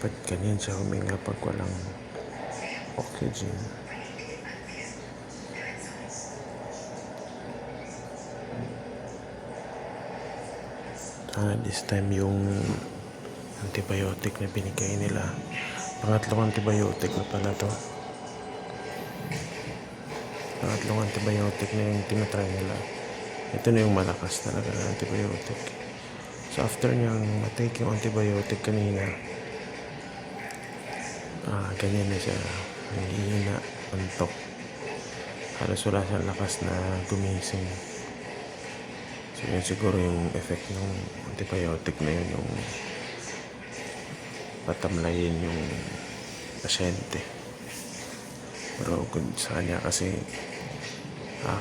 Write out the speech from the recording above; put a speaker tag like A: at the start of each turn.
A: Ba't ganyan siya huminga pag walang oxygen? This time yung antibiotic na binigay nila, pangatlong antibiotic na pala to. Pangatlong antibiotic na yung tinatry nila. Ito na yung malakas talaga na antibiotic. So after niyang matake yung antibiotic kanina, ganyan na siya, nangihina, antok, halos wala siyang lakas na gumising. So yun siguro yung effect ng antibiotic na yun, yung patamlayin yung pasyente. Pero good sa kanya kasi